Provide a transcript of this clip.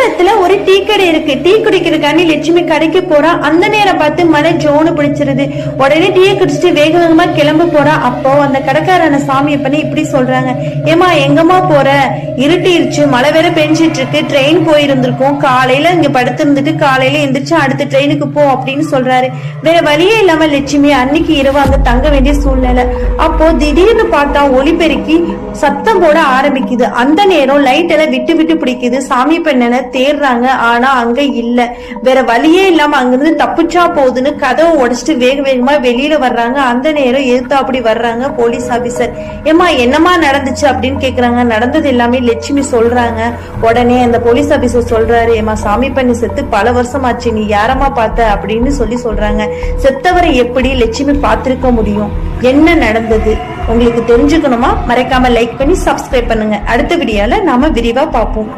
தூரத்துல ஒரு டீ கடை இருக்கு. டீ குடிக்கிறதுக்காண்டி லட்சுமி கடைக்கு போறா. அந்த நேரம் பார்த்து மழை ஜோனு பிடிச்சிருது. உடனே டீயை குடிச்சிட்டு வேக வேகமா கிளம்ப போறா. அப்போ அந்த கடைக்காரன சாமியை பண்ணி இப்படி சொல்றாங்க, ஏமா எங்கம்மா போற? இருட்டிருச்சு, மழை வேற பெஞ்சிட்டு இருக்கு, ட்ரெயின் போயிருந்திருக்கும், காலையில இங்க படுத்திருந்துட்டு காலையில எந்திரிச்சு அடுத்த ட்ரெயினுக்கு போ அப்படின்னு சொல்றாரு. வேற வழியே இல்லாம லட்சுமி அன்னைக்கு இரவு அங்க தங்க வேண்டிய சூழ்நிலை. அப்போ திடீர்னு பார்த்தா ஒலிபெருக்கி சத்தம் போட ஆரம்பிக்குது. அந்த நேரம் லைட் எல்லாம் விட்டு விட்டு பிடிக்குது. சாமி பெண்ணனை தேடுறாங்க, ஆனா அங்க இல்ல. வேற வழியே இல்லாம அங்கிருந்து தப்பிச்சா போகுதுன்னு கதவை உடைச்சிட்டு வேக வேகமா வெளியில வர்றாங்க. அந்த நேரம் எதிர்த்தா அப்படி வர்றாங்க போலீஸ் ஆபீசர். ஏமா என்னமா நடந்துச்சு அப்படின்னு கேக்குறாங்க. நடந்தது எல்லாமே லட்சுமி சொல்றாங்க. உடனே அந்த போலீஸ் ஆபீசர் சொல்றாரு, ஏமா சாமி பெண்ணு செத்து பல வருஷம் ஆச்சு, நீ யாரமா பார்த்த அப்படின்னு சொல்றாங்க. செத்தவரை எப்படி லட்சுமி பார்த்திருக்க முடியும்? என்ன நடந்தது உங்களுக்கு தெரிஞ்சுக்கணுமா? மறக்காம லைக் பண்ணி சப்ஸ்கிரைப் பண்ணுங்க. அடுத்த வீடியோல நாம விரிவா பார்ப்போம்.